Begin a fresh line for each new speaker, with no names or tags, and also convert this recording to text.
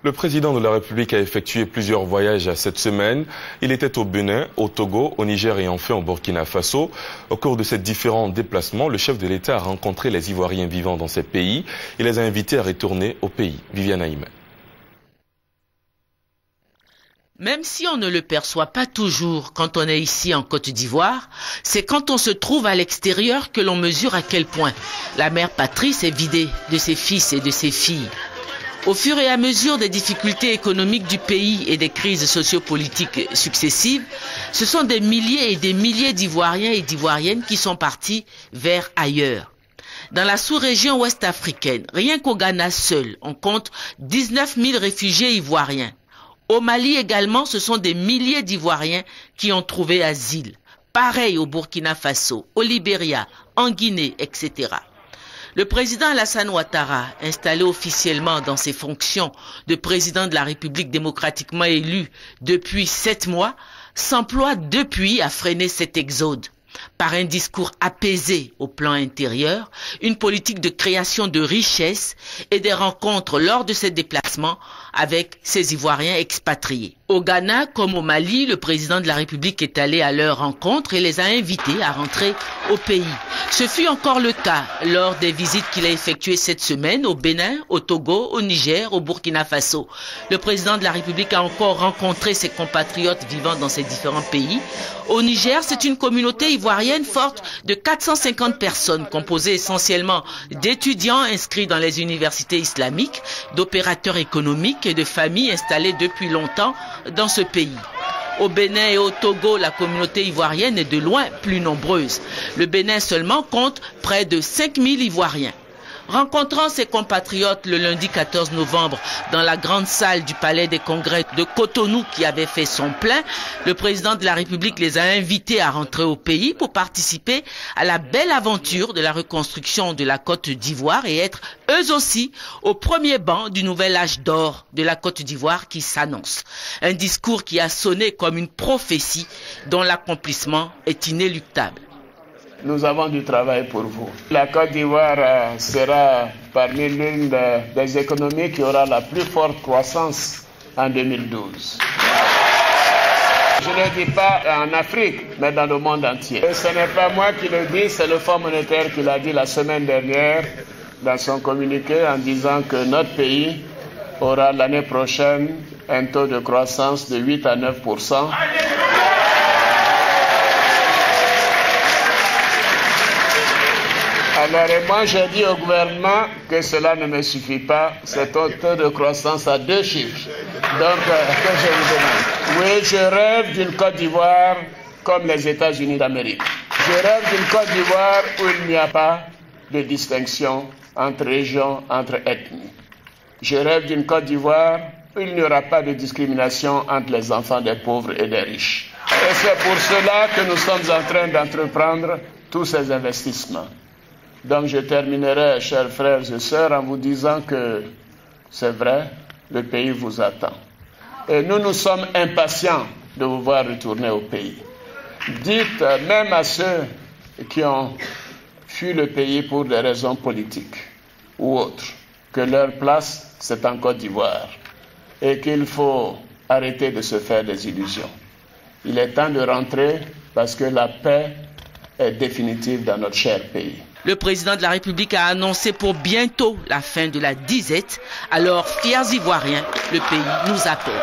Le président de la République a effectué plusieurs voyages cette semaine. Il était au Bénin, au Togo, au Niger et enfin au Burkina Faso. Au cours de ces différents déplacements, le chef de l'État a rencontré les Ivoiriens vivant dans ces pays. Il les a invités à retourner au pays. Viviane Aïmé.
Même si on ne le perçoit pas toujours quand on est ici en Côte d'Ivoire, c'est quand on se trouve à l'extérieur que l'on mesure à quel point la mère patrie s'est vidée de ses fils et de ses filles. Au fur et à mesure des difficultés économiques du pays et des crises sociopolitiques successives, ce sont des milliers et des milliers d'Ivoiriens et d'Ivoiriennes qui sont partis vers ailleurs. Dans la sous-région ouest africaine, rien qu'au Ghana seul, on compte 19 000 réfugiés ivoiriens. Au Mali également, ce sont des milliers d'Ivoiriens qui ont trouvé asile. Pareil au Burkina Faso, au Libéria, en Guinée, etc. Le président Alassane Ouattara, installé officiellement dans ses fonctions de président de la République démocratiquement élu depuis 7 mois, s'emploie depuis à freiner cet exode. Par un discours apaisé au plan intérieur, une politique de création de richesses et des rencontres lors de ces déplacements avec ces Ivoiriens expatriés. Au Ghana comme au Mali, le président de la République est allé à leur rencontre et les a invités à rentrer au pays. Ce fut encore le cas lors des visites qu'il a effectuées cette semaine au Bénin, au Togo, au Niger, au Burkina Faso. Le président de la République a encore rencontré ses compatriotes vivant dans ces différents pays. Au Niger, c'est une communauté ivoirienne forte de 450 personnes, composée essentiellement d'étudiants inscrits dans les universités islamiques, d'opérateurs économiques et de familles installées depuis longtemps dans ce pays. Au Bénin et au Togo, la communauté ivoirienne est de loin plus nombreuse. Le Bénin seulement compte près de 5000 Ivoiriens. Rencontrant ses compatriotes le lundi 14 novembre dans la grande salle du Palais des Congrès de Cotonou qui avait fait son plein, le président de la République les a invités à rentrer au pays pour participer à la belle aventure de la reconstruction de la Côte d'Ivoire et être eux aussi au premier banc du nouvel âge d'or de la Côte d'Ivoire qui s'annonce. Un discours qui a sonné comme une prophétie dont l'accomplissement est inéluctable.
Nous avons du travail pour vous. La Côte d'Ivoire sera parmi l'une des économies qui aura la plus forte croissance en 2012. Je ne dis pas en Afrique, mais dans le monde entier. Et ce n'est pas moi qui le dis, c'est le Fonds monétaire qui l'a dit la semaine dernière dans son communiqué en disant que notre pays aura l'année prochaine un taux de croissance de 8 à 9%. Alors, moi, j'ai dit au gouvernement que cela ne me suffit pas. C'est un taux de croissance à 2 chiffres. Donc, que je vous demande. Oui, je rêve d'une Côte d'Ivoire comme les États-Unis d'Amérique. Je rêve d'une Côte d'Ivoire où il n'y a pas de distinction entre régions, entre ethnies. Je rêve d'une Côte d'Ivoire où il n'y aura pas de discrimination entre les enfants des pauvres et des riches. Et c'est pour cela que nous sommes en train d'entreprendre tous ces investissements. Donc je terminerai, chers frères et sœurs, en vous disant que c'est vrai, le pays vous attend. Et nous sommes impatients de vous voir retourner au pays. Dites même à ceux qui ont fui le pays pour des raisons politiques ou autres, que leur place, c'est en Côte d'Ivoire et qu'il faut arrêter de se faire des illusions. Il est temps de rentrer parce que la paix est définitive dans notre cher pays.
Le président de la République a annoncé pour bientôt la fin de la disette. Alors, fiers Ivoiriens, le pays nous appelle.